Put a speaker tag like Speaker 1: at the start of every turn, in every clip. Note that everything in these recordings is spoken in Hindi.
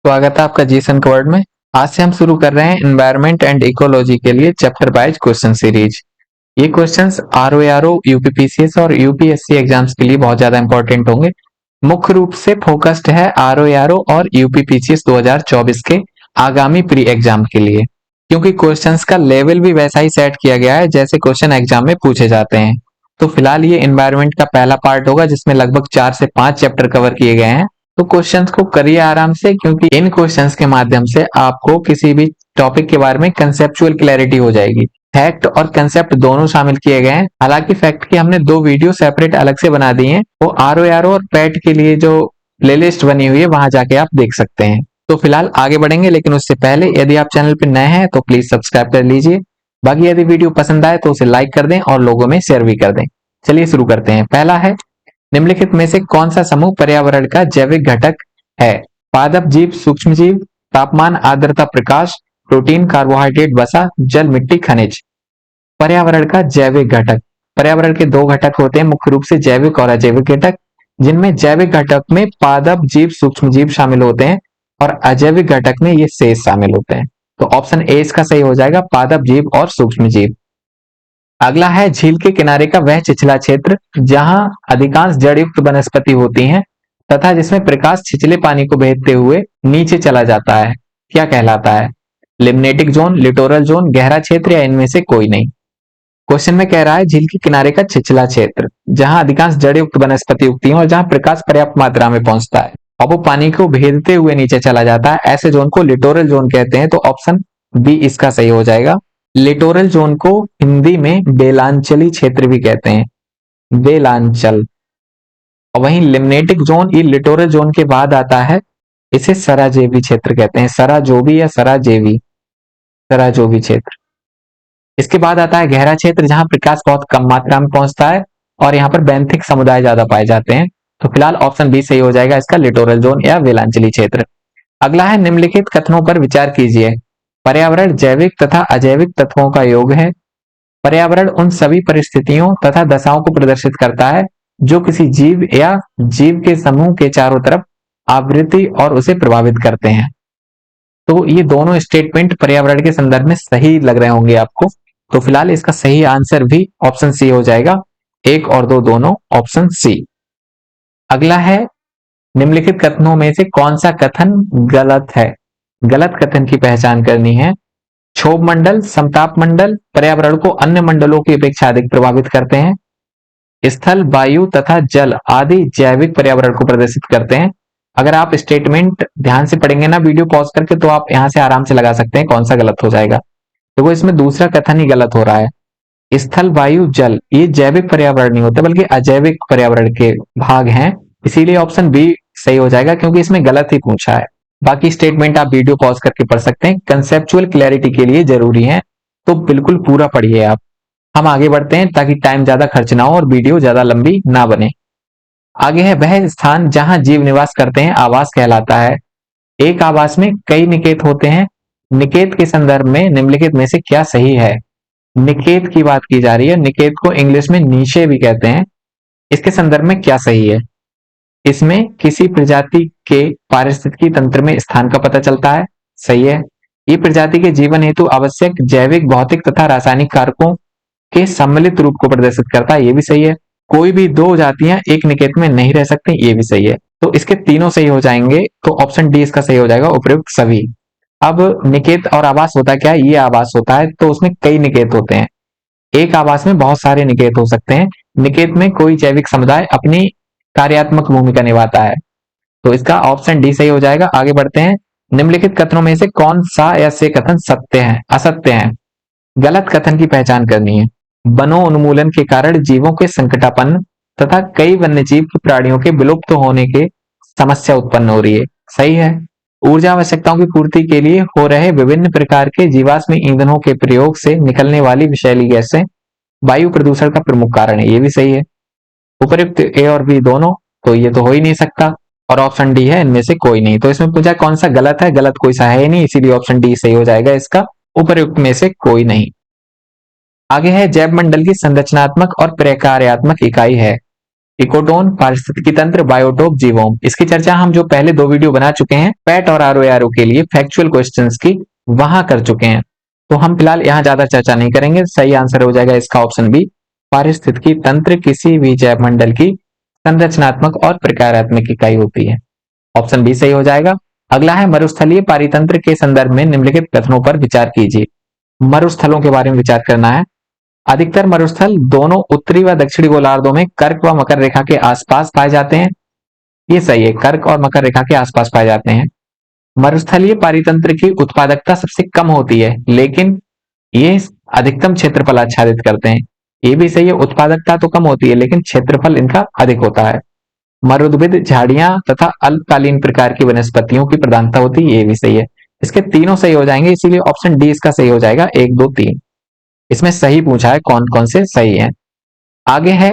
Speaker 1: स्वागत है आपका जीसन वर्ड में। आज से हम शुरू कर रहे हैं एनवायरनमेंट एंड इकोलॉजी के लिए चैप्टर वाइज क्वेश्चन सीरीज। ये क्वेश्चंस आरओआरओ, यूपीपीसीएस और यूपीएससी एग्जाम्स के लिए बहुत ज्यादा इंपॉर्टेंट होंगे। मुख्य रूप से फोकस्ड है आरओआरओ और यूपीपीसीएस 2024 के आगामी प्री एग्जाम के लिए, क्योंकि क्वेश्चंस का लेवल भी वैसा ही सेट किया गया है जैसे क्वेश्चन एग्जाम में पूछे जाते हैं। तो फिलहाल ये एनवायरनमेंट का पहला पार्ट होगा जिसमें लगभग 4 से 5 चैप्टर कवर किए गए हैं। तो क्वेश्चंस को करिए आराम से, क्योंकि इन क्वेश्चंस के माध्यम से आपको किसी भी टॉपिक के बारे में कंसेप्चुअल क्लैरिटी हो जाएगी। फैक्ट और कंसेप्ट दोनों शामिल किए गए हैं। हालांकि फैक्ट की हमने 2 वीडियो सेपरेट अलग से बना दी हैं, वो आरओआरओ और पैट के लिए जो प्लेलिस्ट बनी हुई है वहां जाके आप देख सकते हैं। तो फिलहाल आगे बढ़ेंगे, लेकिन उससे पहले यदि आप चैनल पर नए हैं तो प्लीज सब्सक्राइब कर लीजिए। बाकी यदि वीडियो पसंद आए तो उसे लाइक कर दें और लोगों में शेयर भी कर दें। चलिए शुरू करते हैं। पहला है, निम्नलिखित में से कौन सा समूह पर्यावरण का जैविक घटक है? पादप जीव, सूक्ष्म जीव, तापमान, आर्द्रता, प्रकाश, प्रोटीन, कार्बोहाइड्रेट, वसा, जल, मिट्टी, खनिज। पर्यावरण का जैविक घटक। पर्यावरण के 2 घटक होते हैं मुख्य रूप से, जैविक और अजैविक घटक, जिनमें जैविक घटक में पादप जीव, सूक्ष्म जीव शामिल होते हैं और अजैविक घटक में ये शेष शामिल होते हैं। तो ऑप्शन ए इसका सही हो जाएगा, पादप जीव और सूक्ष्म जीव। अगला है, झील के किनारे का वह छिछला क्षेत्र जहां अधिकांश जड़युक्त वनस्पति होती हैं तथा जिसमें प्रकाश छिछले पानी को बहते हुए नीचे चला जाता है, क्या कहलाता है? लिम्नेटिक जोन, लिटोरल जोन, गहरा क्षेत्र या इनमें से कोई नहीं। क्वेश्चन में कह रहा है झील के किनारे का छिछला क्षेत्र जहां अधिकांश जड़युक्त वनस्पति उगती हैं और जहां प्रकाश पर्याप्त मात्रा में पहुंचता है और वो पानी को भेदते हुए नीचे चला जाता है, ऐसे जोन को लिटोरल जोन कहते हैं। तो ऑप्शन बी इसका सही हो जाएगा। लिटोरल जोन को हिंदी में बेलांचली क्षेत्र भी कहते हैं, बेलांचल। और वहीं लिम्नेटिक जोन ये लिटोरल जोन के बाद आता है, इसे सराजेवी क्षेत्र कहते हैं, सराजोवी या सराजेवी, सराजोवी क्षेत्र। इसके बाद आता है गहरा क्षेत्र जहां प्रकाश बहुत कम मात्रा में पहुंचता है और यहाँ पर बेंथिक समुदाय ज्यादा पाए जाते हैं। तो फिलहाल ऑप्शन बी सही हो जाएगा इसका, लिटोरल जोन या बेलांचली क्षेत्र। अगला है, निम्नलिखित कथनों पर विचार कीजिए। पर्यावरण जैविक तथा अजैविक तत्वों का योग है। पर्यावरण उन सभी परिस्थितियों तथा दशाओं को प्रदर्शित करता है जो किसी जीव या जीव के समूह के चारों तरफ आवृत्ति और उसे प्रभावित करते हैं। तो ये दोनों स्टेटमेंट पर्यावरण के संदर्भ में सही लग रहे होंगे आपको। तो फिलहाल इसका सही आंसर भी ऑप्शन सी हो जाएगा, 1 और 2 दोनों ऑप्शन सी। अगला है, निम्नलिखित कथनों में से कौन सा कथन गलत है? गलत कथन की पहचान करनी है। क्षोभ मंडल, समताप मंडल पर्यावरण को अन्य मंडलों की अपेक्षा अधिक प्रभावित करते हैं। स्थल, वायु तथा जल आदि जैविक पर्यावरण को प्रदर्शित करते हैं। अगर आप स्टेटमेंट ध्यान से पढ़ेंगे ना वीडियो पॉज करके, तो आप यहां से आराम से लगा सकते हैं कौन सा गलत हो जाएगा। देखो इसमें दूसरा कथन ही गलत हो रहा है। स्थल, वायु, जल ये जैविक पर्यावरण नहीं होते बल्कि अजैविक पर्यावरण के भाग हैं, इसीलिए ऑप्शन बी सही हो जाएगा, क्योंकि इसमें गलत ही पूछा है। बाकी स्टेटमेंट आप वीडियो पॉज करके पढ़ सकते हैं, कंसेप्चुअल क्लैरिटी के लिए जरूरी है, तो बिल्कुल पूरा पढ़िए आप। हम आगे बढ़ते हैं ताकि टाइम ज्यादा खर्च ना हो और वीडियो ज्यादा लंबी ना बने। आगे है, वह स्थान जहां जीव निवास करते हैं आवास कहलाता है। एक आवास में कई निकेत होते हैं। निकेत के संदर्भ में निम्नलिखित में से क्या सही है? निकेत की बात की जा रही है, निकेत को इंग्लिश में नीचे भी कहते हैं। इसके संदर्भ में क्या सही है? इसमें किसी प्रजाति के पारिस्थितिकी तंत्र में स्थान का पता चलता है, सही है। ये प्रजाति के जीवन हेतु आवश्यक जैविक, भौतिक तथा रासायनिक कारकों के सम्मिलित रूप को प्रदर्शित करता है, ये भी सही है। कोई भी 2 जातियां एक निकेत में नहीं रह सकती, ये भी सही है। तो इसके तीनों सही हो जाएंगे, तो ऑप्शन डी इसका सही हो जाएगा, उपयुक्त सभी। अब निकेत और आवास होता क्या है? ये आवास होता है, तो उसमें कई निकेत होते हैं। एक आवास में बहुत सारे निकेत हो सकते हैं। निकेत में कोई जैविक समुदाय अपनी कार्यात्मक भूमिका निभाता है, तो इसका ऑप्शन डी सही हो जाएगा। आगे बढ़ते हैं, निम्नलिखित कथनों में से कौन सा या से कथन सत्य है, असत्य है? गलत कथन की पहचान करनी है। वनों उन्मूलन के कारण जीवों के संकटापन्न तथा कई वन्यजीव की प्राणियों के विलुप्त होने के समस्या उत्पन्न हो रही है, सही है। ऊर्जा आवश्यकताओं की पूर्ति के लिए हो रहे विभिन्न प्रकार के जीवाश्म ईंधनों के प्रयोग से निकलने वाली विषैली गैसें वायु प्रदूषण का प्रमुख कारण है, ये भी सही है। उपयुक्त ए और बी दोनों, तो ये तो हो ही नहीं सकता। और ऑप्शन डी है इनमें से कोई नहीं। तो इसमें पूछा कौन सा गलत है, गलत कोई सा है ही नहीं, इसीलिए ऑप्शन डी सही हो जाएगा इसका, उपयुक्त में से कोई नहीं। आगे है, जैव मंडल की संरचनात्मक और प्रकार्यात्मक इकाई है। इकोटोन, पारिस्थितिकी तंत्र, बायोटोप, जीवोम। इसकी चर्चा हम जो पहले 2 वीडियो बना चुके हैं पैट और आरओ के लिए फैक्चुअल क्वेश्चंस की, वहां कर चुके हैं, तो हम फिलहाल यहाँ ज्यादा चर्चा नहीं करेंगे। सही आंसर हो जाएगा इसका ऑप्शन बी, पारिस्थितिकी तंत्र किसी भी जैव मंडल की संरचनात्मक और प्रकारात्मक इकाई होती है। ऑप्शन बी सही हो जाएगा। अगला है मरुस्थलीय पारितंत्र के संदर्भ में निम्नलिखित कथनों पर विचार कीजिए। मरुस्थलों के बारे में विचार करना है। अधिकतर मरुस्थल दोनों उत्तरी व दक्षिणी गोलार्धों में कर्क व मकर रेखा के आसपास पाए जाते हैं। ये सही है, कर्क और मकर रेखा के आसपास पाए जाते हैं। मरुस्थलीय पारितंत्र की उत्पादकता सबसे कम होती है, लेकिन ये अधिकतम क्षेत्रफल आच्छादित करते हैं। ये भी सही है, उत्पादकता तो कम होती है लेकिन क्षेत्रफल इनका अधिक होता है। मरुद्भिद झाड़ियां तथा अल्पकालीन प्रकार की वनस्पतियों की प्रधानता होती है, ये भी सही है। इसके तीनों सही हो जाएंगे, इसीलिए ऑप्शन डी इसका सही हो जाएगा, 1, 2, 3। इसमें सही पूछा है कौन कौन से सही है। आगे है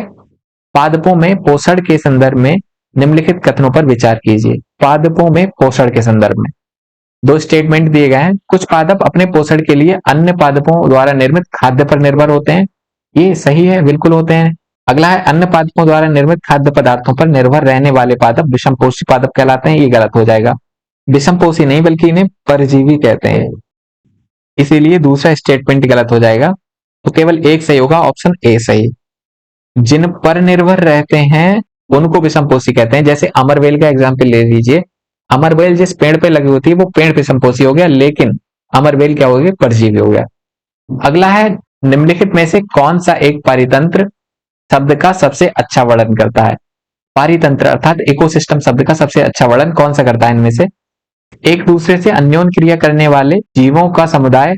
Speaker 1: पादपों में पोषण के संदर्भ में निम्नलिखित कथनों पर विचार कीजिए। पादपों में पोषण के संदर्भ में 2 स्टेटमेंट दिए गए हैं। कुछ पादप अपने पोषण के लिए अन्य पादपों द्वारा निर्मित खाद्य पर निर्भर होते हैं। ये सही है, बिल्कुल होते हैं। अगला है अन्य पादपों द्वारा निर्मित खाद्य पदार्थों पर निर्भर रहने वाले पादप विषमपोषी पादप कहलाते हैं। ये गलत हो जाएगा, विषमपोषी नहीं बल्कि इन्हें परजीवी कहते हैं, इसीलिए दूसरा स्टेटमेंट गलत हो जाएगा। तो केवल एक सही होगा, ऑप्शन ए सही। जिन पर निर्भर रहते हैं उनको विषमपोषी कहते हैं। जैसे अमरवेल का एग्जाम्पल ले लीजिए, अमरवेल जिस पेड़ पे लगी होती है वो पेड़ विषमपोषी हो गया, लेकिन अमरवेल क्या हो गया, परजीवी हो गया। अगला है निम्नलिखित में से कौन सा एक पारितंत्र शब्द का सबसे अच्छा वर्णन करता है। पारितंत्र अर्थात इकोसिस्टम शब्द का सबसे अच्छा वर्णन कौन सा करता है इनमें से। एक दूसरे से अन्योन क्रिया करने वाले जीवों का समुदाय,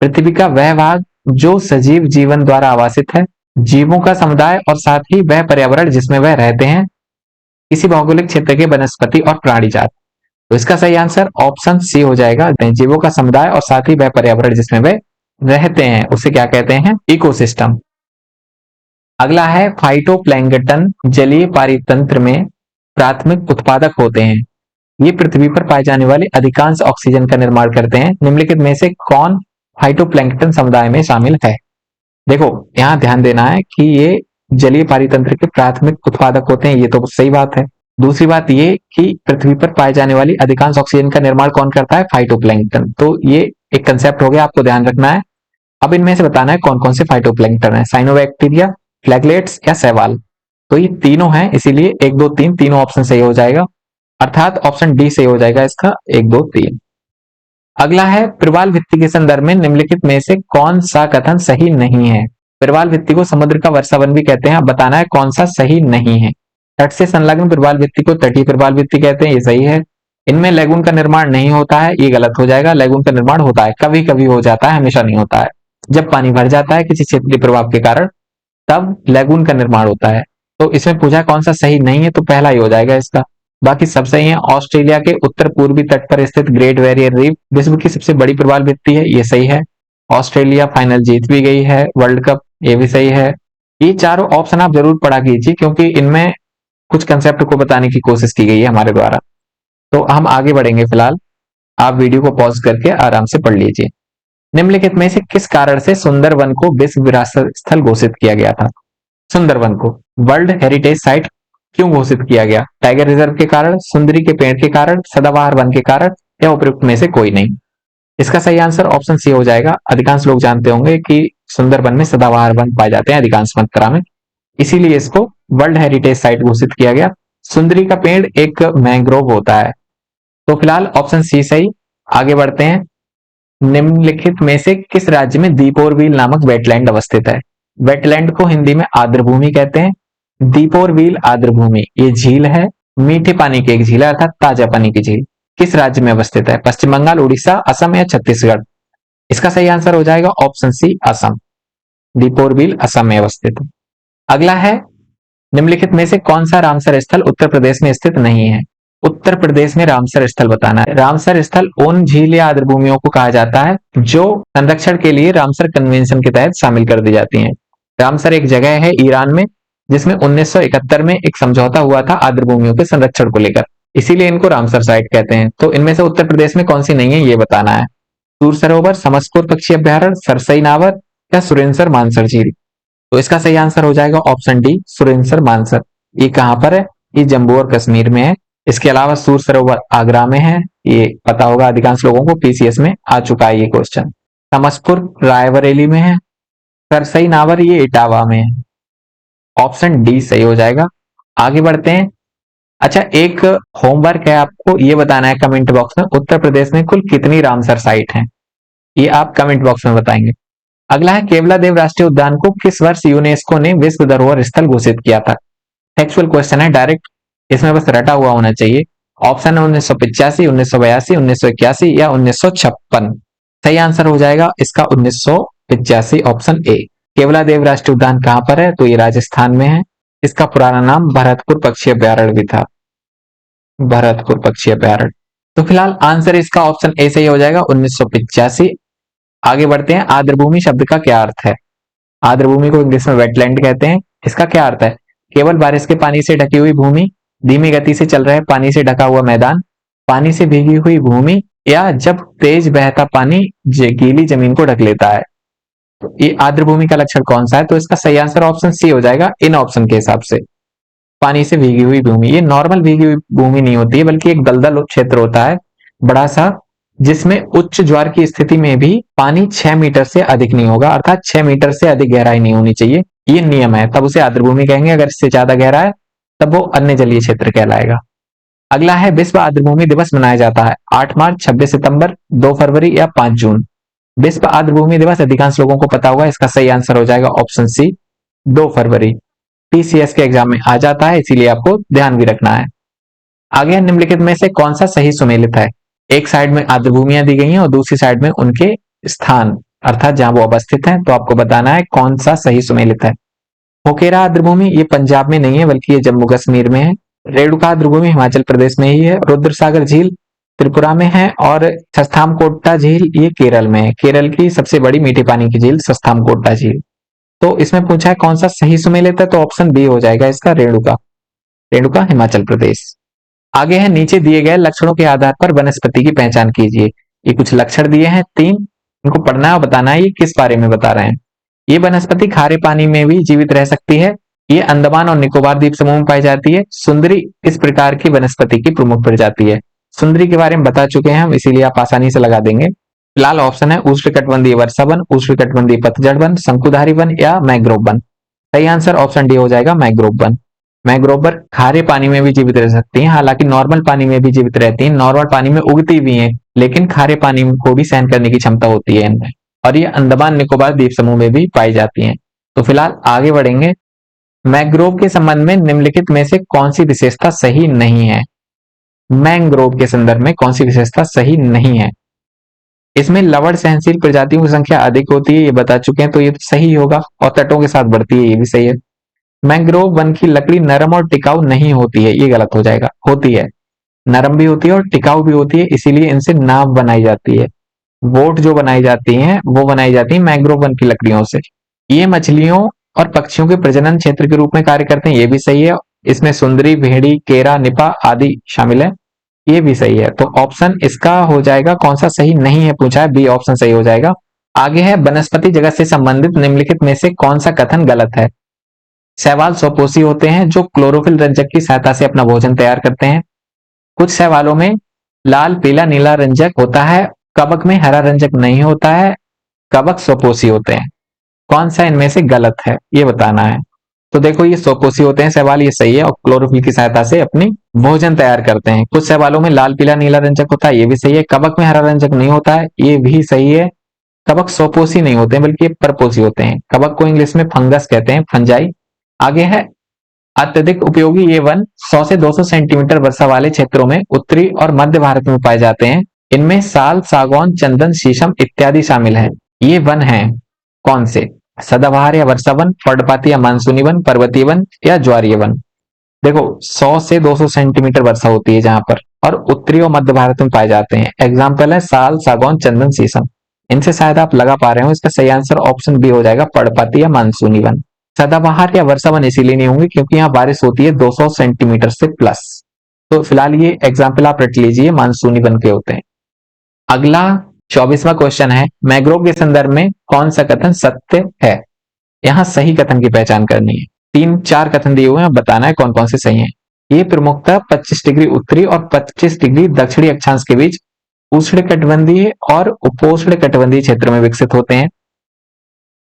Speaker 1: पृथ्वी का वह भाग जो सजीव जीवन द्वारा आवासित है, जीवों का समुदाय और साथ ही वह पर्यावरण जिसमें वह रहते हैं, किसी भौगोलिक क्षेत्र के वनस्पति और प्राणी जात। तो इसका सही आंसर ऑप्शन सी हो जाएगा, जीवों का समुदाय और साथ ही वह पर्यावरण जिसमें वे रहते हैं उसे क्या कहते हैं, इकोसिस्टम। अगला है फाइटोप्लैंक्टन जलीय पारितंत्र में प्राथमिक उत्पादक होते हैं। ये पृथ्वी पर पाए जाने वाले अधिकांश ऑक्सीजन का निर्माण करते हैं। निम्नलिखित में से कौन फाइटोप्लैंक्टन समुदाय में शामिल है। देखो यहाँ ध्यान देना है कि ये जलीय पारितंत्र के प्राथमिक उत्पादक होते हैं, ये तो सही बात है। दूसरी बात ये कि पृथ्वी पर पाए जाने वाली अधिकांश ऑक्सीजन का निर्माण कौन करता है, फाइटोप्लैंक्टन। तो ये एक कंसेप्ट हो गया, आपको ध्यान रखना है। अब इनमें से बताना है कौन कौन से फाइटोप्लैंक्टन है, साइनोबैक्टीरिया, फ्लैगलेट्स या शैवाल। तो ये तीनों हैं, इसीलिए 1, 2, 3 तीनों ऑप्शन सही हो जाएगा, अर्थात ऑप्शन डी सही हो जाएगा इसका, 1, 2, 3। अगला है प्रवाल भित्ति के संदर्भ में निम्नलिखित में से कौन सा कथन सही नहीं है। प्रवाल भित्ति को समुद्र का वर्षावन भी कहते हैं, अब बताना है कौन सा सही नहीं है। तट से संलग्न प्रवाल भित्ति को तटीय प्रवाल भित्ति कहते हैं, ये सही है। इनमें लैगून का निर्माण नहीं होता है, ये गलत हो जाएगा। लैगून का निर्माण होता है, कभी कभी हो जाता है, हमेशा नहीं होता है। जब पानी भर जाता है किसी क्षेत्रीय प्रभाव के कारण तब लैगून का निर्माण होता है। तो इसमें पूछा कौन सा सही नहीं है, तो पहला ही हो जाएगा इसका, बाकी सब सही है। ऑस्ट्रेलिया के उत्तर पूर्वी तट पर स्थित ग्रेट बैरियर रीफ विश्व की सबसे बड़ी प्रवाल भित्ति है, ये सही है। ऑस्ट्रेलिया फाइनल जीत भी गई है वर्ल्ड कप, ये भी सही है। ये चारों ऑप्शन आप जरूर पढ़ा कीजिए क्योंकि इनमें कुछ कंसेप्ट को बताने की कोशिश की गई है हमारे द्वारा। तो हम आगे बढ़ेंगे, फिलहाल आप वीडियो को पॉज करके आराम से पढ़ लीजिए। निम्नलिखित में से किस कारण से सुंदरवन को विश्व विरासत स्थल घोषित किया गया था। सुंदरवन को वर्ल्ड हेरिटेज साइट क्यों घोषित किया गया। टाइगर रिजर्व के कारण, सुंदरी के पेड़ के कारण, सदाबहार वन के कारण या उपयुक्त में से कोई नहीं। इसका सही आंसर ऑप्शन सी हो जाएगा। अधिकांश लोग जानते होंगे कि सुंदरवन में सदाबहार वन पाए जाते हैं अधिकांश मात्रा में, इसीलिए इसको वर्ल्ड हेरिटेज साइट घोषित किया गया। सुंदरी का पेड़ एक मैंग्रोव होता है। तो फिलहाल ऑप्शन सी सही। आगे बढ़ते हैं। निम्नलिखित में से किस राज्य में दीपोरबील नामक वेटलैंड अवस्थित है। वेटलैंड को हिंदी में आर्द्रभूमि कहते हैं। दीपोरबील आर्द्रभूमि ये झील है, मीठे पानी की एक झील है अर्थात ताजा पानी की झील। किस राज्य में अवस्थित है, पश्चिम बंगाल, उड़ीसा, असम या छत्तीसगढ़। इसका सही आंसर हो जाएगा ऑप्शन सी असम। दीपोरबील असम में अवस्थित है। अगला है निम्नलिखित में से कौन सा रामसर स्थल उत्तर प्रदेश में स्थित नहीं है। उत्तर प्रदेश में रामसर स्थल बताना है। रामसर स्थल उन झील या आर्द्रभूमियों को कहा जाता है जो संरक्षण के लिए रामसर कन्वेंशन के तहत शामिल कर दी जाती हैं। रामसर एक जगह है ईरान में जिसमें 1971 में एक समझौता हुआ था आर्द्रभूमियों के संरक्षण को लेकर, इसीलिए इनको रामसर साइट कहते हैं। तो इनमें से उत्तर प्रदेश में कौन सी नहीं है ये बताना है। सूर सरोवर, समसपुर पक्षी अभ्यारण्य, सरसई नावर या सुरेंसर मानसर झील। तो इसका सही आंसर हो जाएगा ऑप्शन डी, सुरेंसर मानसर। ये कहाँ पर है? ये जम्मू और कश्मीर में है। इसके अलावा सूर सरोवर आगरा में है, ये पता होगा अधिकांश लोगों को, पीसीएस में आ चुका है ये क्वेश्चन। समसपुर रायबरेली में है। करसई नावर ये इटावा में है। ऑप्शन डी सही हो जाएगा। आगे बढ़ते हैं। अच्छा, एक होमवर्क है, आपको ये बताना है कमेंट बॉक्स में, उत्तर प्रदेश में कुल कितनी रामसर साइट हैं, ये आप कमेंट बॉक्स में बताएंगे। अगला है, केवला देव राष्ट्रीय उद्यान को किस वर्ष यूनेस्को ने विश्व धरोहर स्थल घोषित किया था? एक्चुअल क्वेश्चन है डायरेक्ट, इसमें बस रटा हुआ होना चाहिए। ऑप्शन है 1985, 1982, 1981 या 1956। सही आंसर हो जाएगा इसका 1985, ऑप्शन ए। केवला देव राष्ट्रीय उद्यान कहां पर है? तो ये राजस्थान में है। इसका पुराना नाम भरतपुर पक्षी अभ्यारण्य भी था, भरतपुर पक्षी अभ्यारण्य। तो फिलहाल आंसर इसका ऑप्शन ए सही हो जाएगा, 1985। आगे बढ़ते हैं। आर्द्रभूमि शब्द का क्या अर्थ है? आर्द्रभूमि को इंग्लिश में वेटलैंड कहते हैं। इसका क्या अर्थ है? केवल बारिश के पानी से ढकी हुई भूमि, धीमी गति से चल रहे पानी से ढका हुआ मैदान, पानी से भीगी हुई भूमि, या जब तेज बहता पानी गीली जमीन को ढक लेता है। तो ये आर्द्रभूमि का लक्षण कौन सा है? तो इसका सही आंसर ऑप्शन सी हो जाएगा इन ऑप्शन के हिसाब से। पानी से भीगी हुई भूमि, ये नॉर्मल भीगी हुई भूमि नहीं होती है, बल्कि एक दलदल क्षेत्र होता है बड़ा सा, जिसमें उच्च ज्वार की स्थिति में भी पानी 6 मीटर से अधिक नहीं होगा, अर्थात 6 मीटर से अधिक गहराई नहीं होनी चाहिए, ये नियम है, तब उसे आर्द्रभूमि कहेंगे। अगर इससे ज्यादा गहरा है तब वो अन्य जलीय क्षेत्र कहलाएगा। अगला है, विश्व आर्द्रभूमि दिवस मनाया जाता है 8 मार्च, 26 सितंबर, 2 फरवरी या 5 जून। विश्व आर्द्रभूमि दिवस अधिकांश लोगों को पता होगा, इसका सही आंसर हो जाएगा ऑप्शन सी, 2 फरवरी। पीसीएस के एग्जाम में आ जाता है, इसीलिए आपको ध्यान भी रखना है। आगे निम्नलिखित में से कौन सा सही सुमेलित है? एक साइड में आर्द्रभूमियां दी गई हैं और दूसरी साइड में उनके स्थान, अर्थात जहां वो अवस्थित हैं, तो आपको बताना है कौन सा सही सुमेलित है। होकेरा आर्द्रभूमि ये पंजाब में नहीं है, बल्कि ये जम्मू कश्मीर में है। रेणुका आर्द्रभूमि हिमाचल प्रदेश में ही है। रुद्रसागर झील त्रिपुरा में है और सस्थामकोट्टा झील ये केरल में है। केरल की सबसे बड़ी मीठे पानी की झील सस्थामकोट्टा झील। तो इसमें पूछा है कौन सा सही सुमेलित है, तो ऑप्शन बी हो जाएगा इसका, रेणुका। रेणुका हिमाचल प्रदेश। आगे है, नीचे दिए गए लक्षणों के आधार पर वनस्पति की पहचान कीजिए। ये कुछ लक्षण दिए हैं 3, इनको पढ़ना और बताना है ये किस बारे में बता रहे हैं। ये वनस्पति खारे पानी में भी जीवित रह सकती है। ये अंडमान और निकोबार द्वीप समूह में पाई जाती है। सुंदरी इस प्रकार की वनस्पति की प्रमुख प्रजाति है। सुंदरी के बारे में बता चुके हैं हम, इसीलिए आप आसानी से लगा देंगे। फिलहाल ऑप्शन है उष्णकटिबंधीय वर्षा वन, उष्णकटिबंधीय पतझड़ वन, शंकुधारी वन या मैंग्रोव वन। सही आंसर ऑप्शन डी हो जाएगा, मैंग्रोव वन। मैंग्रोव खारे पानी में भी जीवित रह सकती हैं, हालांकि नॉर्मल पानी में भी जीवित रहती हैं। नॉर्मल पानी में उगती भी हैं, लेकिन खारे पानी को भी सहन करने की क्षमता होती है इनमें, और ये अंडमान निकोबार द्वीप समूह में भी पाई जाती हैं। तो फिलहाल आगे बढ़ेंगे। मैंग्रोव के संबंध में निम्नलिखित में से कौन सी विशेषता सही नहीं है? मैंग्रोव के संदर्भ में कौन सी विशेषता सही नहीं है? इसमें लवण सहनशील प्रजातियों की संख्या अधिक होती है, ये बता चुके हैं, तो ये सही होगा, और तटों के साथ बढ़ती है, ये भी सही है। मैंग्रोव वन की लकड़ी नरम और टिकाऊ नहीं होती है, ये गलत हो जाएगा। होती है, नरम भी होती है और टिकाऊ भी होती है, इसीलिए इनसे नाव बनाई जाती है। बोट जो बनाई जाती हैं वो बनाई जाती है मैंग्रोव वन की लकड़ियों से। ये मछलियों और पक्षियों के प्रजनन क्षेत्र के रूप में कार्य करते हैं, ये भी सही है। इसमें सुंदरी, भेड़ी, केरा, निपा आदि शामिल है, ये भी सही है। तो ऑप्शन इसका हो जाएगा, कौन सा सही नहीं है पूछा है, बी ऑप्शन सही हो जाएगा। आगे है, वनस्पति जगत से संबंधित निम्नलिखित में से कौन सा कथन गलत है? शैवाल स्वपोषी होते हैं जो क्लोरोफिल रंजक की सहायता से अपना भोजन तैयार करते हैं। कुछ शैवालों में लाल, पीला, नीला रंजक होता है, कवक में हरा रंजक नहीं होता है, कवक स्वपोषी होते हैं। कौन सा इनमें से गलत है, ये बताना है। तो देखो, ये स्वपोषी होते हैं शैवाल, ये सही है, और क्लोरोफिल की सहायता से अपनी भोजन तैयार करते हैं। कुछ शैवालों में लाल, पीला, नीला रंजक होता है, ये भी सही है। कवक में हरा रंजक नहीं होता है, ये भी सही है। कवक स्वपोषी नहीं होते हैं, बल्कि परपोषी होते हैं। कवक को इंग्लिश में फंगस कहते हैं, फंजाई। आगे है, अत्यधिक उपयोगी ये वन 100 से 200 सेंटीमीटर वर्षा वाले क्षेत्रों में उत्तरी और मध्य भारत में पाए जाते हैं। इनमें साल, सागौन, चंदन, शीशम इत्यादि शामिल हैं। ये वन हैं कौन से? सदाबहार या वर्षा वन, पर्णपाती या मानसूनी वन, पर्वतीय वन या ज्वारीय वन। देखो, 100 से 200 सेंटीमीटर वर्षा होती है जहां पर, और उत्तरी और मध्य भारत में पाए जाते हैं। एग्जाम्पल है साल, सागौन, चंदन, शीशम। इनसे शायद आप लगा पा रहे हो, इसका सही आंसर ऑप्शन बी हो जाएगा, पर्णपाती या मानसूनी वन। सदाबहार या वर्षा वन इसीलिए नहीं होंगे क्योंकि यहाँ बारिश होती है 200 सेंटीमीटर से प्लस। तो फिलहाल ये एग्जाम्पल आप रट लीजिए, मानसूनी वन के होते हैं। अगला 24वां क्वेश्चन है, मैंग्रोव के संदर्भ में कौन सा कथन सत्य है? यहाँ सही कथन की पहचान करनी है। तीन चार कथन दिए हुए हैं, बताना है कौन कौन से सही हैं। ये प्रमुखतः 25 डिग्री उत्तरी और 25 डिग्री दक्षिणी अक्षांश के बीच उष्णकटिबंधीय और उपोष्णकटिबंधीय क्षेत्र में विकसित होते हैं।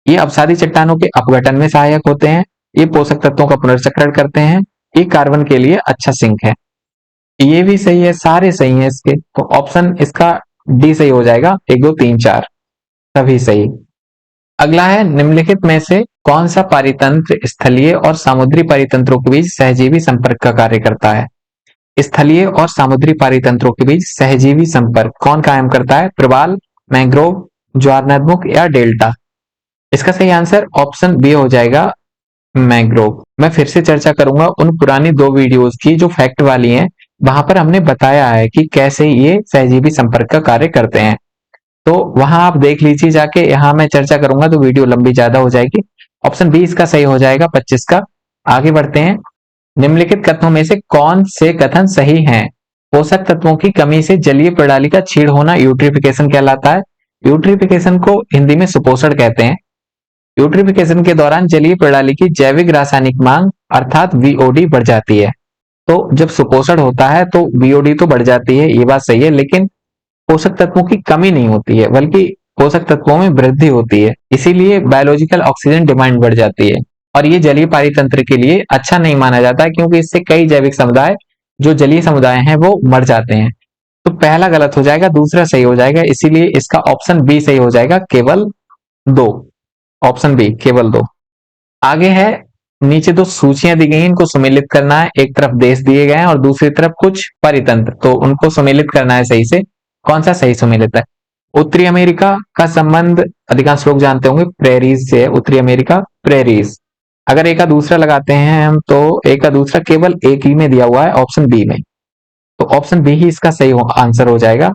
Speaker 1: ये अवसादी चट्टानों के अपघटन में सहायक होते हैं। ये पोषक तत्वों का पुनर्चक्रण करते हैं। ये कार्बन के लिए अच्छा सिंक है। ये भी सही है, सारे सही हैं इसके, तो ऑप्शन इसका डी सही हो जाएगा। 1 2 3 4 सभी सही। अगला है, निम्नलिखित में से कौन सा परितंत्र स्थलीय और समुद्री परितंत्रों के बीच सहजीवी संपर्क का कार्य करता है? स्थलीय और समुद्री परितंत्रों के बीच सहजीवी संपर्क कौन कायम करता है? प्रवाल, मैंग्रोव, ज्वारनदमुख या डेल्टा? इसका सही आंसर ऑप्शन बी हो जाएगा, मैंग्रोव। मैं फिर से चर्चा करूंगा उन पुरानी 2 वीडियोस की जो फैक्ट वाली हैं, वहां पर हमने बताया है कि कैसे ये सहजीवी संपर्क का कार्य करते हैं, तो वहां आप देख लीजिए जाके। यहाँ मैं चर्चा करूंगा तो वीडियो लंबी ज्यादा हो जाएगी। ऑप्शन बी इसका सही हो जाएगा, 25 का। आगे बढ़ते हैं। निम्नलिखित कथनों में से कौन से कथन सही हैं? पोषक तत्वों की कमी से जलीय प्रणाली का क्षीण होना यूट्रिफिकेशन कहलाता है। यूट्रिफिकेशन को हिंदी में सुपोषण कहते हैं। यूट्रिफिकेशन के दौरान जलीय प्रणाली की जैविक रासायनिक मांग अर्थात वीओडी बढ़ जाती है। तो जब सुपोषण होता है तो वीओडी तो बढ़ जाती है, ये बात सही है, लेकिन पोषक तत्वों की कमी नहीं होती है, बल्कि पोषक तत्वों में वृद्धि होती है। इसीलिए बायोलॉजिकल ऑक्सीजन डिमांड बढ़ जाती है और ये जलीय पारितंत्र के लिए अच्छा नहीं माना जाता है, क्योंकि इससे कई जैविक समुदाय जो जलीय समुदाय हैं वो मर जाते हैं। तो पहला गलत हो जाएगा, दूसरा सही हो जाएगा, इसीलिए इसका ऑप्शन बी सही हो जाएगा, केवल 2। ऑप्शन बी केवल 2। आगे है, नीचे 2 सूचियां दी गई, इनको सम्मिलित करना है। एक तरफ देश दिए गए हैं और दूसरी तरफ कुछ परितंत्र, तो उनको सम्मिलित करना है सही से। कौन सा सही सम्मिलित है? उत्तरी अमेरिका का संबंध अधिकांश लोग जानते होंगे प्रेरीज से है। उत्तरी अमेरिका प्रेरीज। अगर एक का दूसरा लगाते हैं हम, तो एक का दूसरा केवल एक ही में दिया हुआ है, ऑप्शन बी में, तो ऑप्शन बी ही इसका सही आंसर हो जाएगा।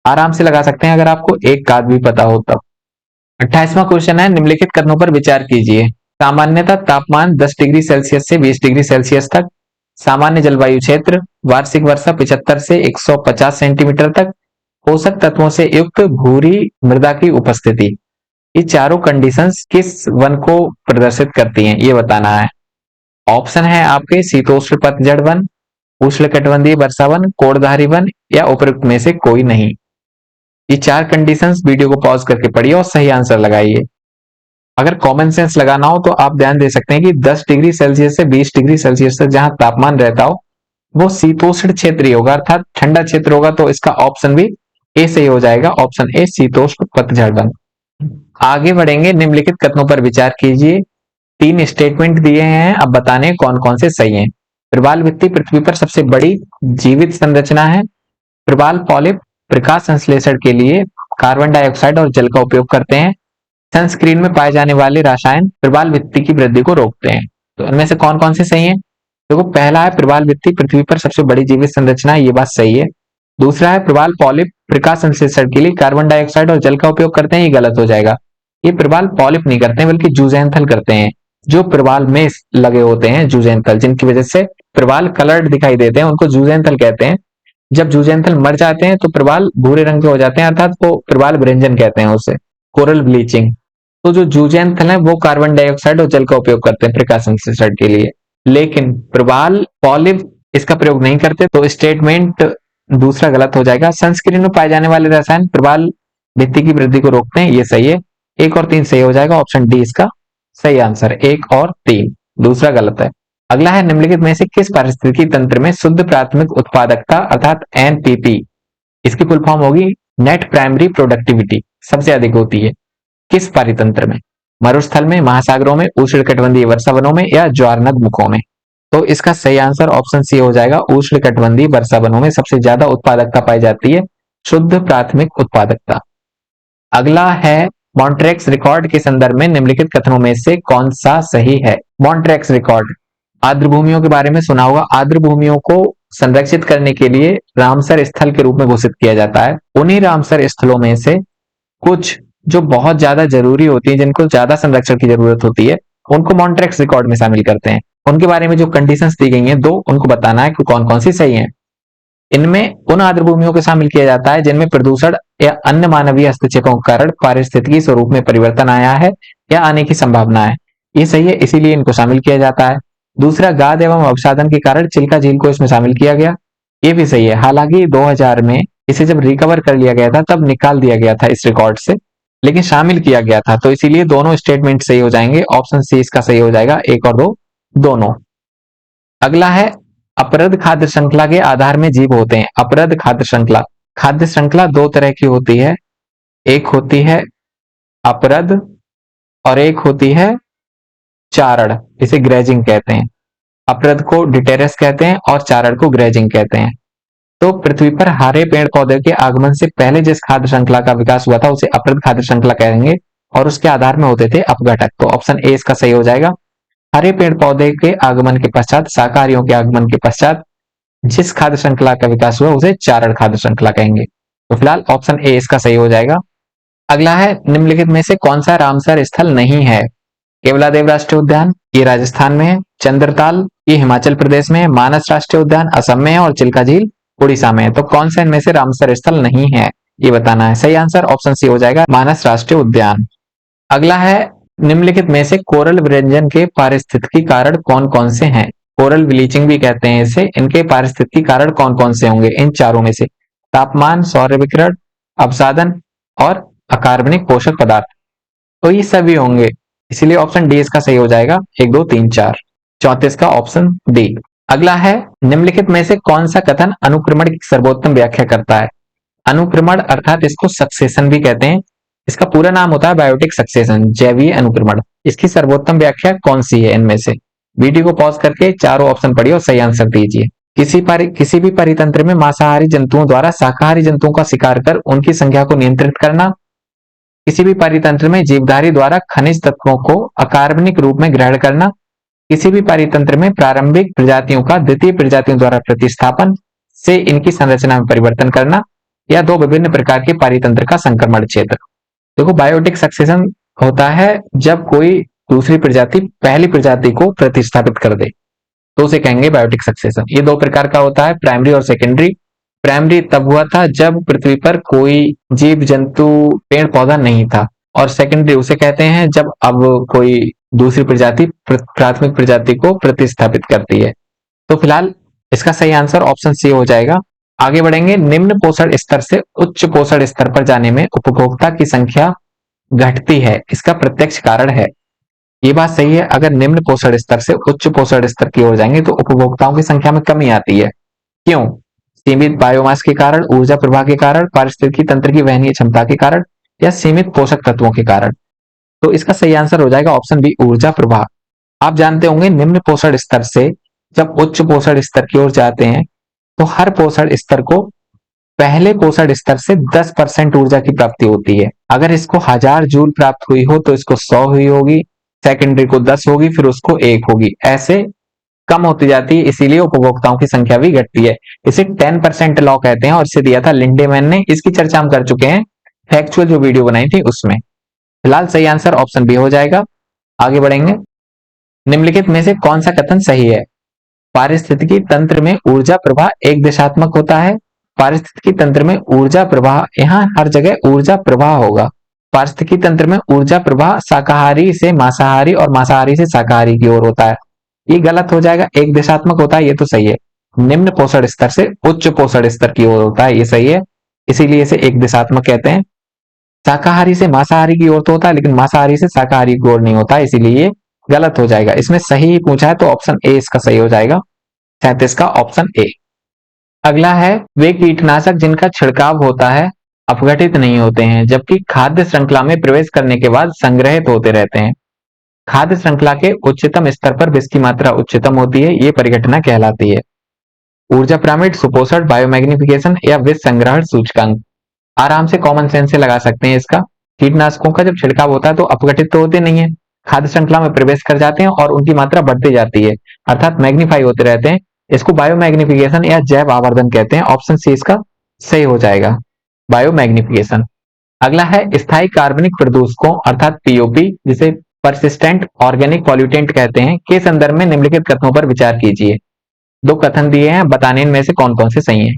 Speaker 1: आराम से लगा सकते हैं अगर आपको एक का भी पता हो तब। 28वां क्वेश्चन है, निम्नलिखित कथनों पर विचार कीजिए। सामान्यतः तापमान 10 डिग्री सेल्सियस से 20 डिग्री सेल्सियस तक, सामान्य जलवायु क्षेत्र, वार्षिक वर्षा 75 से 150 सेंटीमीटर तक, पोषक तत्वों से युक्त भूरी मृदा की उपस्थिति, ये चारों कंडीशंस किस वन को प्रदर्शित करती हैं, ये बताना है। ऑप्शन है आपके शीतोष्ण पतझड़ वन, उष्णकटिबंधीय वर्षा वन, कोड़धारी वन या उपयुक्त में से कोई नहीं। ये 4 कंडीशंस वीडियो को पॉज करके पढ़िए और सही आंसर लगाइए। अगर कॉमन सेंस लगाना हो तो आप ध्यान दे सकते हैं कि 10 डिग्री सेल्सियस से 20 डिग्री सेल्सियस तक जहां तापमान रहता हो वो शीतोष्ण क्षेत्र ही होगा, अर्थात ठंडा क्षेत्र होगा, तो इसका ऑप्शन भी ए सही हो जाएगा, ऑप्शन ए शीतोष्ण पतझड़ वन। आगे बढ़ेंगे, निम्नलिखित कथनों पर विचार कीजिए। 3 स्टेटमेंट दिए हैं, अब बताने कौन कौन से सही हैं। प्रवाल भित्ति पृथ्वी पर सबसे बड़ी जीवित संरचना है। प्रवाल पॉलिप प्रकाश संश्लेषण के लिए कार्बन डाइऑक्साइड और जल का उपयोग करते हैं। सनस्क्रीन में पाए जाने वाले रसायन प्रवाल भित्ति की वृद्धि को रोकते हैं। तो इनमें से कौन कौन से सही हैं? देखो, पहला है प्रवाल भित्ति पृथ्वी पर सबसे बड़ी जीवित संरचना है, ये बात सही है। दूसरा है प्रवाल पॉलिप प्रकाश संश्लेषण के लिए कार्बन डाइऑक्साइड और जल का उपयोग करते हैं, ये गलत हो जाएगा। ये प्रवाल पॉलिप नहीं करते हैं बल्कि जूजेंथल करते हैं, जो प्रवाल में लगे होते हैं जूजेंथल, जिनकी वजह से प्रवाल कलर्ड दिखाई देते हैं, उनको जूजेंथल कहते हैं। जब जूजेंथल मर जाते हैं तो प्रवाल भूरे रंग के हो जाते हैं, अर्थात वो प्रवाल विरंजन कहते हैं उसे, कोरल ब्लीचिंग। तो जो जूजेंथल है वो कार्बन डाइऑक्साइड और जल का उपयोग करते हैं प्रकाश संश्लेषण के लिए, लेकिन प्रवाल पॉलिप इसका प्रयोग नहीं करते, तो स्टेटमेंट दूसरा गलत हो जाएगा। सनस्क्रीन में पाए जाने वाले रसायन प्रवाल भित्ति की वृद्धि को रोकते हैं, ये सही है। 1 और 3 सही हो जाएगा, ऑप्शन डी इसका सही आंसर, 1 और 3, दूसरा गलत है। अगला है, निम्नलिखित में से किस पारिस्थितिकी तंत्र में शुद्ध प्राथमिक उत्पादकता अर्थात एनपीपी, इसकी फुल फॉर्म होगी नेट प्राइमरी प्रोडक्टिविटी, सबसे अधिक होती है? किस पारितंत्र में? मरुस्थल में, महासागरों में, उष्णकटिबंधीय वर्षा वनों में या ज्वारनदमुखों में? तो इसका सही आंसर ऑप्शन सी हो जाएगा, उष्णकटिबंधीय वर्षा वनों में सबसे ज्यादा उत्पादकता पाई जाती है, शुद्ध प्राथमिक उत्पादकता। अगला है, मॉन्ट्रेक्स रिकॉर्ड के संदर्भ में निम्नलिखित कथनों में से कौन सा सही है? मॉन्ट्रेक्स रिकॉर्ड, आर्द्र भूमियों के बारे में सुना होगा। आर्द्र भूमियों को संरक्षित करने के लिए रामसर स्थल के रूप में घोषित किया जाता है। उन्हीं रामसर स्थलों में से कुछ जो बहुत ज्यादा जरूरी होती है, जिनको ज्यादा संरक्षण की जरूरत होती है, उनको मॉन्ट्रेक्स रिकॉर्ड में शामिल करते हैं। उनके बारे में जो कंडीशंस दी गई हैं 2, उनको बताना है कि कौन कौन सी सही हैं। इनमें उन आर्द्र भूमियों को शामिल किया जाता है जिनमें प्रदूषण या अन्य मानवीय हस्तक्षेपों के कारण पारिस्थितिकी स्वरूप में परिवर्तन आया है या आने की संभावना है। ये सही है, इसीलिए इनको शामिल किया जाता है। दूसरा, गाद एवं अवसादन के कारण चिल्का झील को इसमें शामिल किया गया, ये भी सही है। हालांकि 2000 में इसे जब रिकवर कर लिया गया था तब निकाल दिया गया था इस रिकॉर्ड से, लेकिन शामिल किया गया था, तो इसीलिए दोनों स्टेटमेंट सही हो जाएंगे। ऑप्शन सी इसका सही हो जाएगा, 1 और 2 दोनों। अगला है, अपरद खाद्य श्रृंखला के आधार में जीव होते हैं। अपरद खाद्य श्रृंखला, खाद्य श्रृंखला दो तरह की होती है, एक होती है अपरद और एक होती है चारण, इसे ग्रेजिंग कहते हैं। अपरद को डिटेरस कहते हैं और चारण को ग्रेजिंग कहते हैं। तो पृथ्वी पर हरे पेड़ पौधे के आगमन से पहले जिस खाद्य श्रृंखला का विकास हुआ था उसे अपरद खाद्य श्रृंखला कहेंगे, और उसके आधार में होते थे अपघटक। तो ऑप्शन ए इसका सही हो जाएगा। हरे पेड़ पौधे के आगमन के पश्चात, शाकाहारियों के आगमन के पश्चात जिस खाद्य श्रृंखला का विकास हुआ उसे चारण खाद्य श्रृंखला कहेंगे। तो फिलहाल ऑप्शन ए इसका सही हो जाएगा। अगला है, निम्नलिखित में से कौन सा रामसर स्थल नहीं है? केवलादेव राष्ट्रीय उद्यान, ये राजस्थान में है। चंद्रताल, ये हिमाचल प्रदेश में है। मानस राष्ट्रीय उद्यान असम में है और चिल्का झील उड़ीसा में है। तो कौन सा इनमें से रामसर स्थल नहीं है, ये बताना है। सही आंसर ऑप्शन सी हो जाएगा, मानस राष्ट्रीय उद्यान। अगला है, निम्नलिखित में से कोरल विरंजन के पारिस्थितिकी कारण कौन कौन से हैं? कोरल ब्लीचिंग भी कहते हैं इसे। इनके पारिस्थितिकी कारण कौन कौन से होंगे इन चारों में से? तापमान, सौर विकिरण, अवसादन और अकार्बनिक पोषक पदार्थ। तो ये सभी होंगे, इसलिए ऑप्शन डी इसका सही हो जाएगा, 1 2 3 4, 34 का ऑप्शन डी। अगला है, निम्नलिखित में से कौन सा कथन अनुक्रमण की सर्वोत्तम व्याख्या करता है? अनुक्रमण अर्थात इसको सक्सेशन भी कहते हैं, इसका पूरा नाम होता है बायोटिक सक्सेशन, जैवीय अनुक्रमण। इसकी सर्वोत्तम व्याख्या कौन सी है इनमें से? वीडियो को पॉज करके चारों ऑप्शन पढ़िए और सही आंसर दीजिए। किसी भी परितंत्र में मांसाहारी जंतुओं द्वारा शाकाहारी जंतुओं का शिकार कर उनकी संख्या को नियंत्रित करना। किसी भी परितंत्र में जीवधारी द्वारा खनिज तत्वों को अकार्बनिक रूप में ग्रहण करना। किसी भी परितंत्र में प्रारंभिक प्रजातियों का द्वितीय प्रजातियों द्वारा प्रतिस्थापन से इनकी संरचना में परिवर्तन करना, या दो विभिन्न प्रकार के परितंत्र का संक्रमण क्षेत्र। देखो, बायोटिक सक्सेशन होता है जब कोई दूसरी प्रजाति पहली प्रजाति को प्रतिस्थापित कर दे, तो उसे कहेंगे बायोटिक सक्सेशन। ये दो प्रकार का होता है, प्राइमरी और सेकेंडरी। प्राइमरी तब हुआ था जब पृथ्वी पर कोई जीव जंतु पेड़ पौधा नहीं था, और सेकेंडरी उसे कहते हैं जब अब कोई दूसरी प्रजाति प्राथमिक प्रजाति को प्रतिस्थापित करती है। तो फिलहाल इसका सही आंसर ऑप्शन सी हो जाएगा। आगे बढ़ेंगे, निम्न पोषण स्तर से उच्च पोषण स्तर पर जाने में उपभोक्ता की संख्या घटती है, इसका प्रत्यक्ष कारण है। ये बात सही है, अगर निम्न पोषण स्तर से उच्च पोषण स्तर की ओर जाएंगे तो उपभोक्ताओं की संख्या में कमी आती है। क्यों? सीमित बायोमास के कारण, ऊर्जा प्रवाह के कारण, पारिस्थितिकी तंत्र की वहनीय क्षमता के कारण, या सीमित पोषक तत्वों के कारण। तो इसका सही आंसर हो जाएगा ऑप्शन बी, ऊर्जा प्रवाह। आप जानते होंगे निम्न पोषण स्तर से जब उच्च पोषण स्तर की ओर जाते हैं तो हर पोषण स्तर को पहले पोषण स्तर से 10% ऊर्जा की प्राप्ति होती है। अगर इसको 1000 जूल प्राप्त हुई हो तो इसको 100 हुई होगी, सेकेंडरी को 10 होगी, फिर उसको 1 होगी, ऐसे कम होती जाती है, इसीलिए उपभोक्ताओं की संख्या भी घटती है। इसे 10% लॉ कहते हैं और इसे दिया था लिंडेमैन ने। इसकी चर्चा हम कर चुके हैं फैक्चुअल जो वीडियो बनाई थी उसमें। फिलहाल सही आंसर ऑप्शन बी हो जाएगा। आगे बढ़ेंगे, निम्नलिखित में से कौन सा कथन सही है? पारिस्थितिकी तंत्र में ऊर्जा प्रवाह एक दिशात्मक होता है। पारिस्थितिकी तंत्र में ऊर्जा प्रवाह, यहां हर जगह ऊर्जा प्रवाह होगा। पारिस्थितिकी तंत्र में ऊर्जा प्रवाह शाकाहारी से मांसाहारी और मांसाहारी से शाकाहारी की ओर होता है। ये गलत हो जाएगा, एक दिशात्मक होता है, ये तो सही है। निम्न पोषण स्तर से उच्च पोषण स्तर की ओर होता है, ये सही है, इसीलिए इसे एक दिशात्मक कहते हैं। शाकाहारी से मांसाहारी की ओर तो होता है, लेकिन मांसाहारी से शाकाहारी की ओर नहीं होता, इसीलिए ये गलत हो जाएगा। इसमें सही पूछा है तो ऑप्शन ए इसका सही हो जाएगा, 37 का ऑप्शन ए। अगला है, वे कीटनाशक जिनका छिड़काव होता है अपघटित नहीं होते हैं, जबकि खाद्य श्रृंखला में प्रवेश करने के बाद संग्रहित होते रहते हैं। खाद्य श्रृंखला के उच्चतम स्तर पर विष की मात्रा उच्चतम होती है, ये परिघटना कहलाती है। ऊर्जा पिरामिड, सुपोषण, बायोमैग्निफिकेशन या विष संग्रहण सूचकांक। आराम से कॉमन सेंस से लगा सकते हैं इसका। कीटनाशकों का जब छिड़काव होता है तो अपघटित तो होते नहीं है, खाद्य श्रृंखला में प्रवेश कर जाते हैं और उनकी मात्रा बढ़ती जाती है, अर्थात मैग्नीफाई होते रहते हैं। इसको बायोमैग्निफिकेशन या जैव आवर्धन कहते हैं। ऑप्शन सी इसका सही हो जाएगा, बायोमैग्निफिकेशन। अगला है, स्थायी कार्बनिक प्रदूषकों अर्थात पीओपी, जिसे परसिस्टेंट ऑर्गेनिक पॉल्यूटेंट कहते हैं, के संदर्भ में निम्नलिखित कथनों पर विचार कीजिए। दो कथन दिए हैं, बताने इनमें से कौन कौन से सही हैं।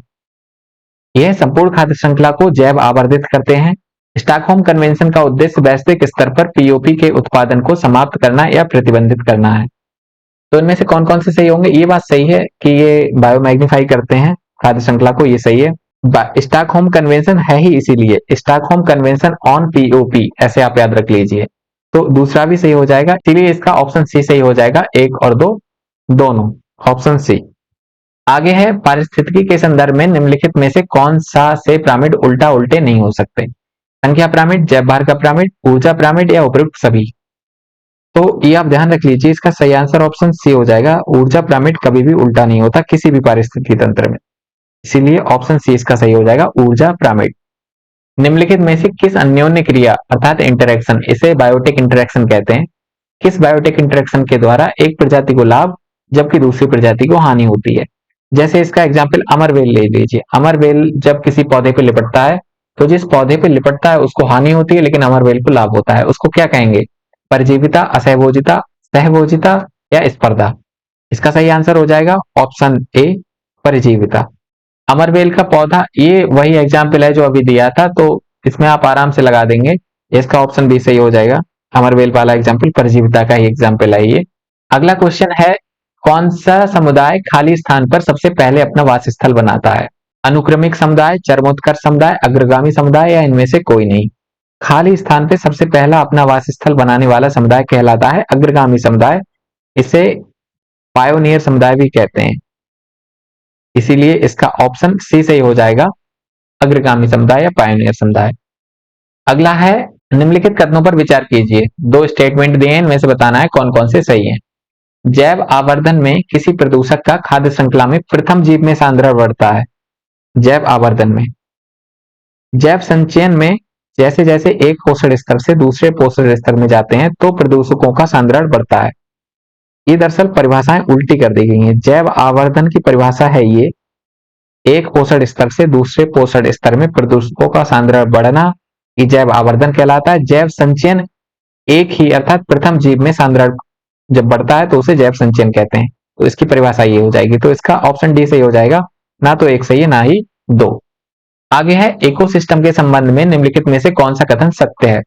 Speaker 1: यह संपूर्ण खाद्य श्रृंखला को जैव आवर्धित करते हैं, स्टॉकहोम कन्वेंशन का उद्देश्य वैश्विक स्तर पर पीओपी के उत्पादन को समाप्त करना या प्रतिबंधित करना है। तो इनमें से कौन कौन से सही होंगे? ये बात सही है कि ये बायोमैग्नीफाई करते हैं खाद्य श्रृंखला को, ये सही है। स्टॉकहोम कन्वेंशन है ही इसीलिए, स्टॉकहोम कन्वेंशन ऑन पीओपी, ऐसे आप याद रख लीजिए। तो दूसरा भी सही हो जाएगा, इसीलिए इसका ऑप्शन सी सही हो जाएगा, 1 और 2 दोनों, ऑप्शन सी। आगे है पारिस्थितिकी के संदर्भ में निम्नलिखित में से कौन सा से पिरामिड उल्टा उल्टे नहीं हो सकते? संख्या पिरामिड, जैव भार का पिरामिड, ऊर्जा पिरामिड या उपयुक्त सभी। तो ये आप ध्यान रख लीजिए, इसका सही आंसर ऑप्शन सी हो जाएगा। ऊर्जा पिरामिड कभी भी उल्टा नहीं होता किसी भी पारिस्थितिकी तंत्र में, इसीलिए ऑप्शन सी इसका सही हो जाएगा, ऊर्जा पिरामिड। निम्नलिखित में से किस अन्योन्य क्रिया अर्थात इंटरेक्शन, इसे बायोटिक इंटरेक्शन कहते हैं, किस बायोटिक इंटरेक्शन के द्वारा एक प्रजाति को लाभ जबकि दूसरी प्रजाति को हानि होती है? जैसे इसका एग्जाम्पल अमरवेल ले लीजिए। अमरवेल जब किसी पौधे पर लिपटता है तो जिस पौधे पर लिपटता है उसको हानि होती है लेकिन अमरवेल को लाभ होता है, उसको क्या कहेंगे? परजीविता, असहभोजिता, सहभोजिता या स्पर्धा? इसका सही आंसर हो जाएगा ऑप्शन ए, परजीविता। अमरवेल का पौधा, ये वही एग्जाम्पल है जो अभी दिया था, तो इसमें आप आराम से लगा देंगे, इसका ऑप्शन बी सही हो जाएगा। अमरवेल वाला एग्जाम्पल परजीविता का ही एग्जाम्पल है ये। अगला क्वेश्चन है, कौन सा समुदाय खाली स्थान पर सबसे पहले अपना वास स्थल बनाता है? अनुक्रमिक समुदाय, चरमोत्कर्ष समुदाय, अग्रगामी समुदाय या इनमें से कोई नहीं? खाली स्थान पे सबसे पहला अपना वास स्थल बनाने वाला समुदाय कहलाता है अग्रगामी समुदाय, इसे पायोनियर समुदाय भी कहते हैं, इसीलिए इसका ऑप्शन सी सही हो जाएगा, अग्रगामी समुदाय या पायोनियर समुदाय। अगला है, निम्नलिखित कथनों पर विचार कीजिए, 2 स्टेटमेंट दिए हैं, इनमें से बताना है कौन कौन से सही हैं। जैव आवर्धन में किसी प्रदूषक का खाद्य श्रृंखला में प्रथम जीव में सांद्रण बढ़ता है। जैव आवर्धन में। जैव संचयन में जैसे जैसे एक पोषण स्तर से दूसरे पोषण स्तर में जाते हैं तो प्रदूषकों का सांद्रण बढ़ता है। ये दरअसल परिभाषाएं उल्टी कर दी गई हैं। जैव आवर्धन की परिभाषा है ये, एक पोषण स्तर से दूसरे पोषण स्तर में प्रदूषकों का सांद्रण बढ़ना, ये जैव आवर्धन कहलाता है। जैव संचयन एक ही अर्थात प्रथम जीव में सांद्रण जब बढ़ता है तो उसे जैव संचयन कहते हैं, तो इसकी परिभाषा ये हो जाएगी। तो इसका ऑप्शन डी सही हो जाएगा, ना तो 1 सही है ना ही 2। आगे है, इकोसिस्टम के संबंध में निम्नलिखित में से कौन सा कथन सत्य है?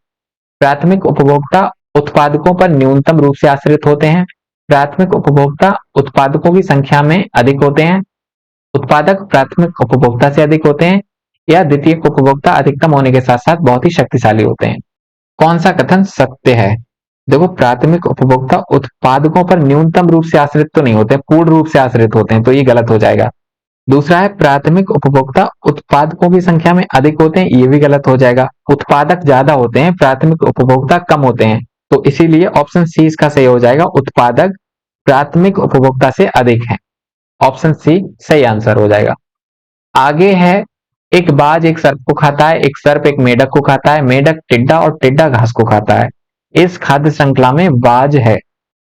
Speaker 1: प्राथमिक उपभोक्ता उत्पादकों पर न्यूनतम रूप से आश्रित होते हैं, प्राथमिक उपभोक्ता उत्पादकों की संख्या में अधिक होते हैं, उत्पादक प्राथमिक उपभोक्ता से अधिक होते हैं, या द्वितीयक उपभोक्ता अधिकतम होने के साथ साथ बहुत ही शक्तिशाली होते हैं। कौन सा कथन सत्य है? देखो, प्राथमिक उपभोक्ता उत्पादकों पर न्यूनतम रूप से आश्रित तो नहीं होते, पूर्ण रूप से आश्रित होते हैं, तो ये गलत हो जाएगा। दूसरा है, प्राथमिक उपभोक्ता उत्पादकों की संख्या में अधिक होते हैं, ये भी गलत हो जाएगा। उत्पादक ज्यादा होते हैं, प्राथमिक उपभोक्ता कम होते हैं, तो इसीलिए ऑप्शन सी इसका सही हो जाएगा, उत्पादक प्राथमिक उपभोक्ता से अधिक है। ऑप्शन सी सही आंसर हो जाएगा। आगे है, एक बाज एक सर्प को खाता है, एक सर्प एक मेढक को खाता है, मेढक टिड्डा और टिड्डा घास को खाता है। इस खाद्य श्रृंखला में बाज है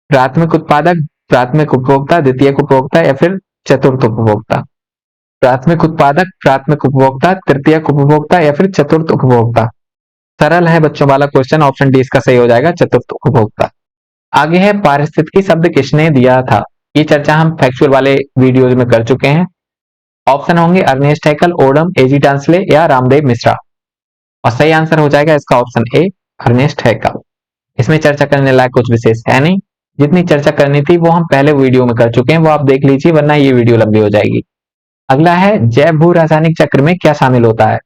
Speaker 1: प्राथमिक उत्पादक, प्राथमिक उपभोक्ता, द्वितीयक उपभोक्ता या फिर चतुर्थ उपभोक्ता? प्राथमिक उत्पादक, प्राथमिक उपभोक्ता, तृतीयक उपभोक्ता या फिर चतुर्थ उपभोक्ता? सरल है बच्चों वाला क्वेश्चन, ऑप्शन डी इसका सही हो जाएगा, चतुर्थ उपभोक्ता। आगे है, पारिस्थितिकी शब्द किसने दिया था? ये चर्चा हम फैक्चुअल वाले वीडियोज में कर चुके हैं। ऑप्शन होंगे अर्नेस्ट हैकल, ओडम, एजी टांसले या रामदेव मिश्रा, और सही आंसर हो जाएगा इसका ऑप्शन ए, अर्नेस्ट हैकल। इसमें चर्चा करने लायक कुछ विशेष है नहीं, जितनी चर्चा करनी थी वो हम पहले वीडियो में कर चुके हैं, वो आप देख लीजिए, वरना ये वीडियो लंबी हो जाएगी। अगला है, जैव भू रासायनिक चक्र में क्या शामिल होता है?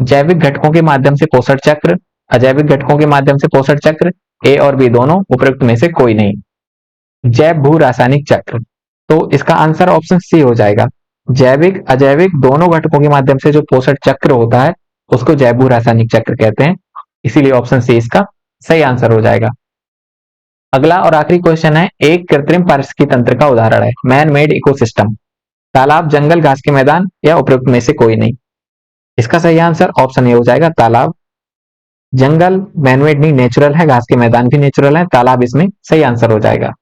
Speaker 1: जैविक घटकों के माध्यम से पोषण चक्र, अजैविक घटकों के माध्यम से पोषण चक्र, ए और बी दोनों, उपयुक्त में से कोई नहीं। जैव भू रासायनिक चक्र, तो इसका आंसर ऑप्शन सी हो जाएगा। जैविक अजैविक दोनों घटकों के माध्यम से जो पोषण चक्र होता है उसको जैव भू रासायनिक चक्र कहते हैं, इसीलिए ऑप्शन सी इसका सही आंसर हो जाएगा। अगला और आखिरी क्वेश्चन है, एक कृत्रिम पारिस्थितिकी तंत्र का उदाहरण है, मैन मेड इकोसिस्टम, तालाब, जंगल, घास के मैदान या उपयुक्त में से कोई नहीं? इसका सही आंसर ऑप्शन ए हो जाएगा, तालाब। जंगल मैनमेड नहीं, नेचुरल है, घास के मैदान भी नेचुरल है, तालाब इसमें सही आंसर हो जाएगा।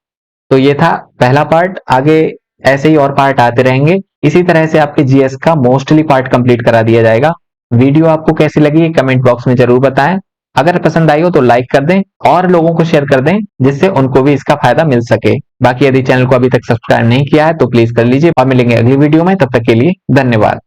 Speaker 1: तो ये था पहला पार्ट, आगे ऐसे ही और पार्ट आते रहेंगे, इसी तरह से आपके जीएस का मोस्टली पार्ट कंप्लीट करा दिया जाएगा। वीडियो आपको कैसी लगी कमेंट बॉक्स में जरूर बताएं, अगर पसंद आई हो तो लाइक कर दें और लोगों को शेयर कर दें जिससे उनको भी इसका फायदा मिल सके। बाकी यदि चैनल को अभी तक सब्सक्राइब नहीं किया है तो प्लीज कर लीजिए, और मिलेंगे अगली वीडियो में, तब तक के लिए धन्यवाद।